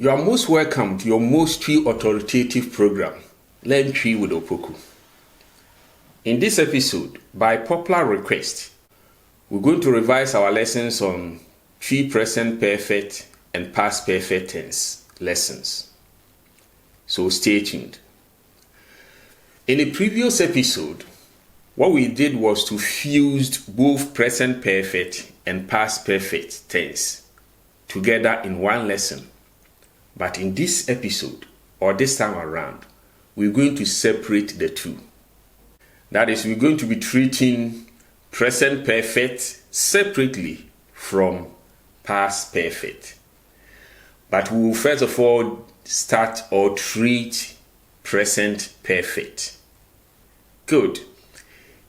You are most welcome to your most Twi authoritative program, Learn Twi with Opoku. In this episode, by popular request, we're going to revise our lessons on Twi present perfect and past perfect tense lessons. So stay tuned. In the previous episode, what we did was to fuse both present perfect and past perfect tense together in one lesson. But in this episode, or this time around, we're going to separate the two. That is, we're going to be treating present perfect separately from past perfect. But we will first of all start or treat present perfect. Good.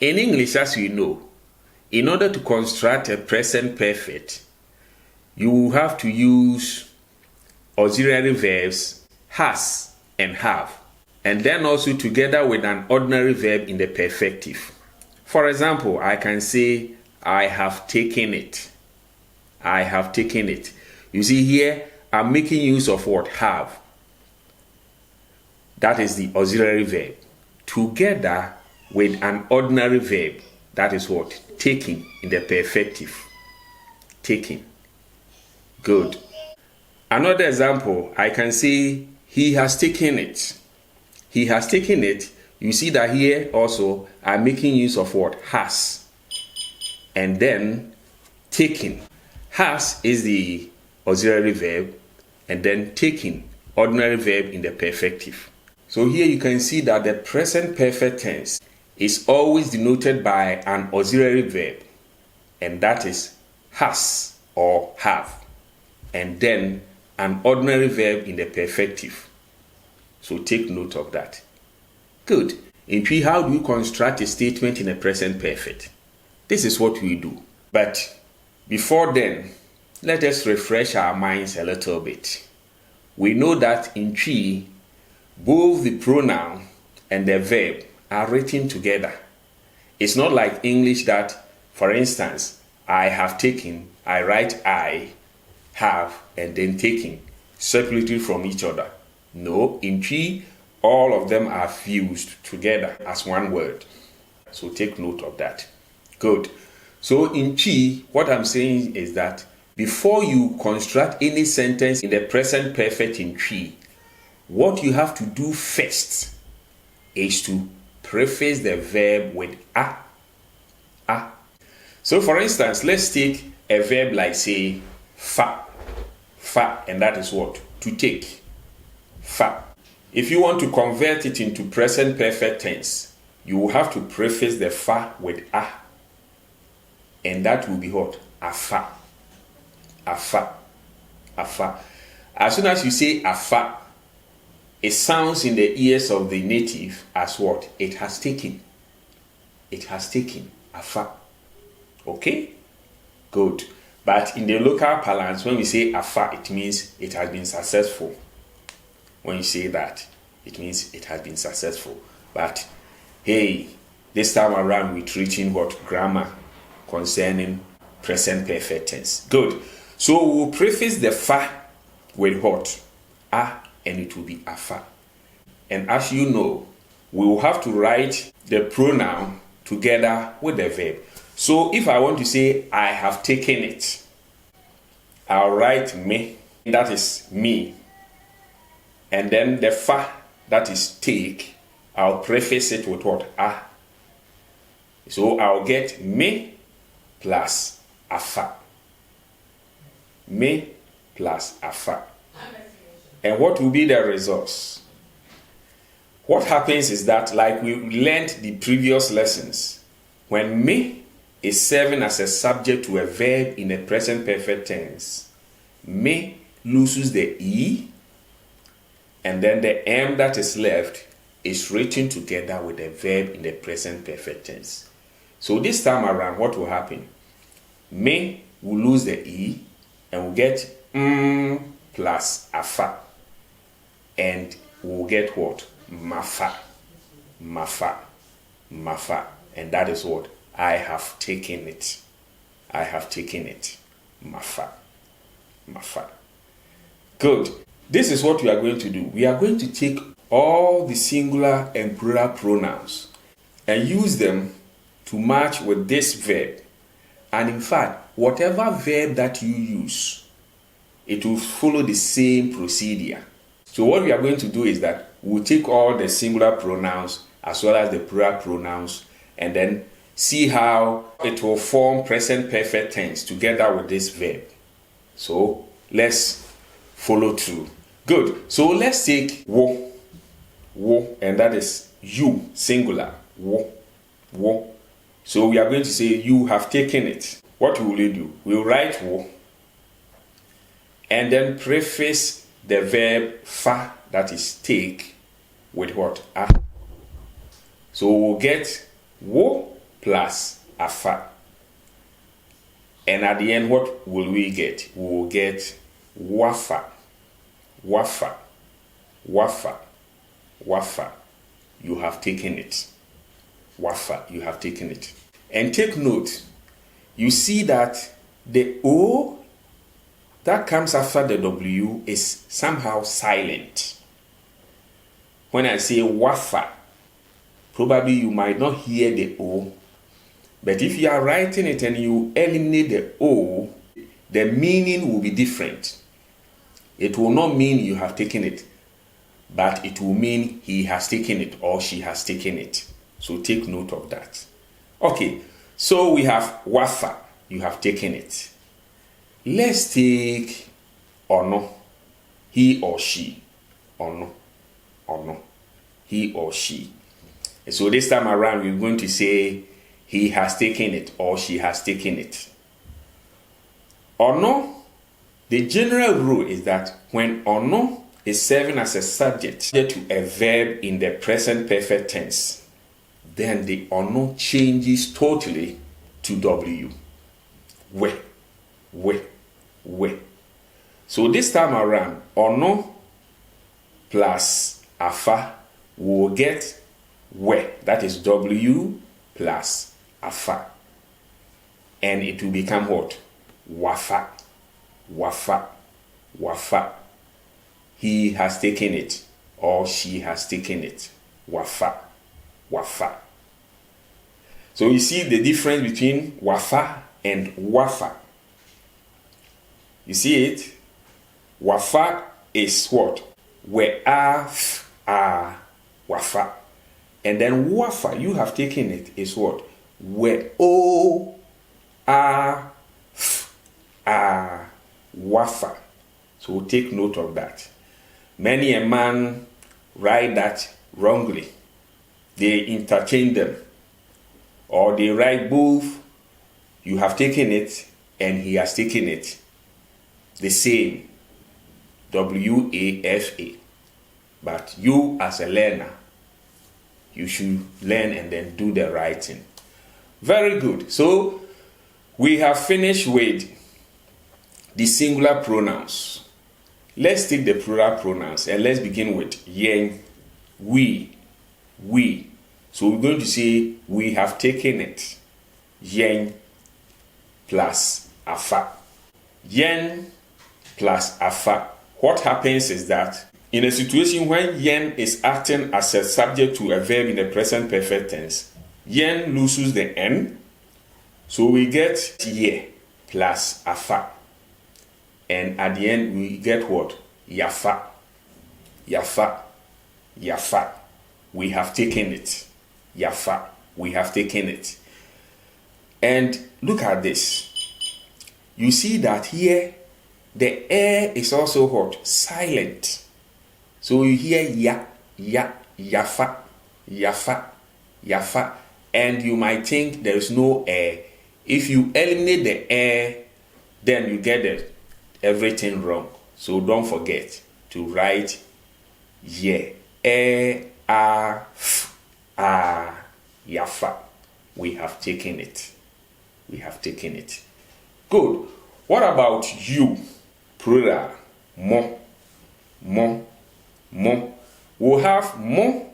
In English, as you know, in order to construct a present perfect, you will have to use auxiliary verbs has and have, and then also together with an ordinary verb in the perfective. For example, I can say, I have taken it. I have taken it. You see here, I'm making use of what? Have. That is the auxiliary verb. Together with an ordinary verb, that is what? Taking in the perfective. Taking. Good. Another example, I can say, he has taken it. He has taken it. You see that here also, I'm making use of what? Has. And then, taking. Has is the auxiliary verb, and then taking, ordinary verb in the perfective. So here you can see that the present perfect tense is always denoted by an auxiliary verb, and that is has or have. And then an ordinary verb in the perfective. So take note of that. Good. In Twi, how do you construct a statement in a present perfect? This is what we do. But before then, let us refresh our minds a little bit. We know that in Twi, both the pronoun and the verb are written together. It's not like English that, for instance, I have taken, I write I, have, and then taking, separated from each other. No, in Twi, all of them are fused together as one word. So take note of that. Good. So in Twi, what I'm saying is that before you construct any sentence in the present perfect in Twi, what you have to do first is to preface the verb with a. A. So for instance, let's take a verb like say, fa. Fa, and that is what? To take. Fa. If you want to convert it into present perfect tense, you will have to preface the fa with a. And that will be what? Afa. Afa. Afa. As soon as you say afa, it sounds in the ears of the native as what? It has taken. It has taken. Afa. Okay? Good. But in the local parlance, when we say afa, it means it has been successful. When you say that, it means it has been successful. But hey, this time around we're treating what? Grammar concerning present perfect tense. Good. So we'll preface the fa with what? A, and it will be afa. And as you know, we will have to write the pronoun together with the verb. So if I want to say, I have taken it, I'll write me, that is me. And then the fa, that is take, I'll preface it with what? A. So I'll get me plus afa. Me plus afa. And what will be the results? What happens is that, like we learned the previous lessons, when me is serving as a subject to a verb in a present perfect tense, me loses the e, and then the m that is left is written together with the verb in the present perfect tense. So this time around, what will happen? Me will lose the e, and we'll get plus afa, and we'll get what? Mafa. Mafa. Mafa. And that is what? I have taken it. I have taken it. Mafa. Mafa. Good. this is what we are going to do. We are going to take all the singular and plural pronouns and use them to match with this verb. And in fact, whatever verb that you use, it will follow the same procedure. So what we are going to do is that we'll take all the singular pronouns as well as the plural pronouns and then see how it will form present perfect tense together with this verb. So let's follow through. Good. So let's take wo, and that is you, singular, wo. So we are going to say you have taken it. What will we do? We'll write wo and then preface the verb fa, that is take, with what? A. So we'll get wo plus afa. And at the end, what will we get? We will get wafa. You have taken it. Wafa, you have taken it. And take note, you see that the O that comes after the W is somehow silent. When I say wafa, probably you might not hear the O, but if you are writing it and you eliminate the O, the meaning will be different. It will not mean you have taken it, but it will mean he has taken it or she has taken it. So take note of that. Okay, so we have wafa, you have taken it. Let's take ono, he or she. Ono, he or she. And so this time around, we're going to say he has taken it or she has taken it. Ono, the general rule is that when ono is serving as a subject to a verb in the present perfect tense, then the ono changes totally to W. We. So this time around, ono plus afa will get we. That is W plus afa. And it will become what? Wafa. He has taken it or she has taken it. Wafa. So you see the difference between wafa and wafa. You see it? Wafa is what? Wafa. And then wafa, you have taken it, is what? Wafa. So take note of that. Many a man write that wrongly. They interchange them. Or they write both, you have taken it and he has taken it. The same. WAFA. But you as a learner, you should learn and then do the writing. Very good. So we have finished with the singular pronouns. Let's take the plural pronouns and let's begin with yen, we. So we're going to say we have taken it. Yen plus afa. Yen plus afa. What happens is that in a situation when yen is acting as a subject to a verb in the present perfect tense, yen loses the n. So we get ye plus afa. And at the end we get what? Yafa. We have taken it. Yafa. We have taken it. And look at this. You see that here the air is also what? Silent. So you hear yafa. And you might think there is no air. If you eliminate the air, then you get everything wrong. So don't forget to write ye, yafa. We have taken it. Good. What about you? Plural. Mo. We'll have mo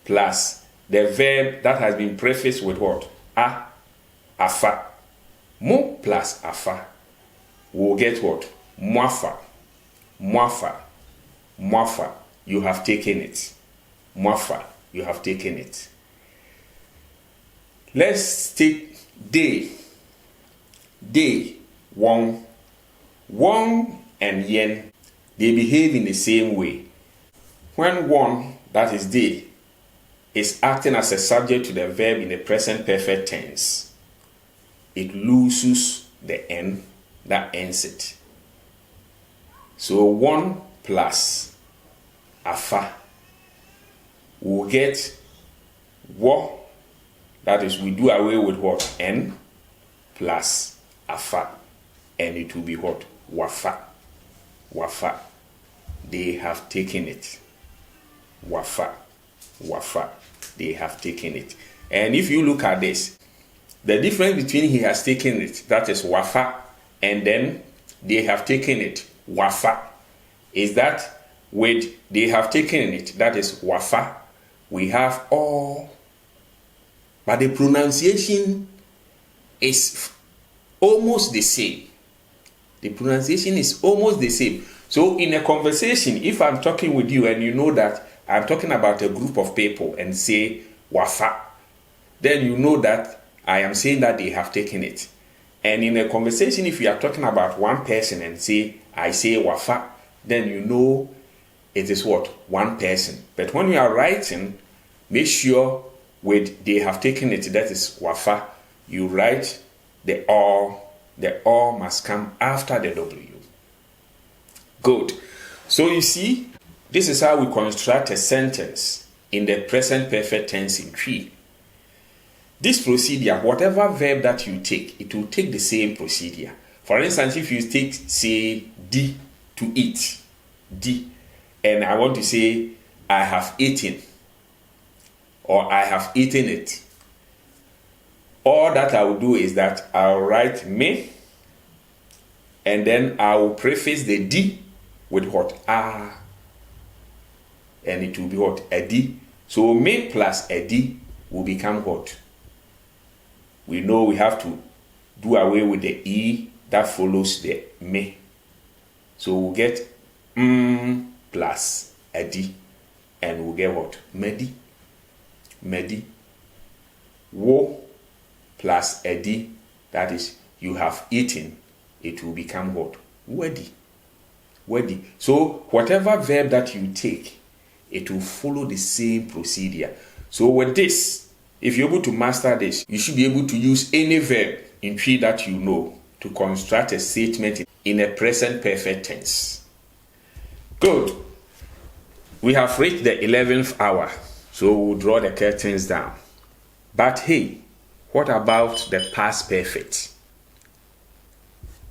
plus the verb that has been prefaced with what? Afa. Mo plus afa. We'll get what? Mwafa. Mwafa, you have taken it. Mwafa, you have taken it. Let's take day. Day, wong. Wong and yen, they behave in the same way. When one, that is day, is acting as a subject to the verb in the present perfect tense, it loses the N that ends it. So 1 plus afa will get wo, that is, we do away with what? N plus afa, and it will be what? Wafa. Wafa. They have taken it. Wafa. Wafa. They have taken it. And if you look at this, the difference between he has taken it, that is wafa, and then they have taken it, wafa, is that with they have taken it, that is wafa, we have all, but the pronunciation is almost the same. The pronunciation is almost the same. So in a conversation, if I'm talking with you and you know that I'm talking about a group of people and say wafa, then you know that I am saying that they have taken it. And in a conversation, if you are talking about one person and say, I say wafa, then you know it is what? One person. But when you are writing, make sure with they have taken it, that is wafa, you write the all. The all must come after the W. Good. So you see, this is how we construct a sentence in the present perfect tense in Twi. This procedure, whatever verb that you take, it will take the same procedure. For instance, if you take, say, di, to eat, di, and I want to say, I have eaten, or I have eaten it, all that I will do is that I'll write me, and then I will preface the di with what? Ah. And it will be what? A di. So me plus a di will become what? We know we have to do away with the e that follows the me. So we'll get plus a di, and we'll get what? Medi. Medi. Wo plus a di, that is, you have eaten, it will become what? Wedi. Wedi. So whatever verb that you take, it will follow the same procedure. So with this, if you're able to master this, you should be able to use any verb in Twi that you know to construct a statement in a present perfect tense. Good. We have reached the 11th hour, so we'll draw the curtains down. But hey, what about the past perfect?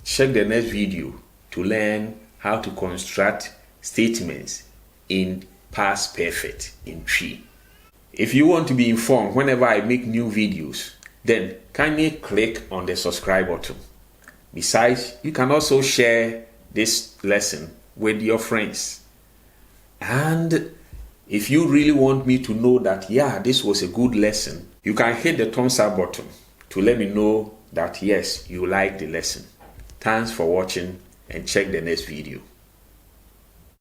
Check the next video to learn how to construct statements in past perfect in Twi. If you want to be informed whenever I make new videos, then kindly click on the subscribe button. Besides, you can also share this lesson with your friends. And if you really want me to know that, yeah, this was a good lesson, you can hit the thumbs up button to let me know that, yes, you like the lesson. Thanks for watching, and check the next video.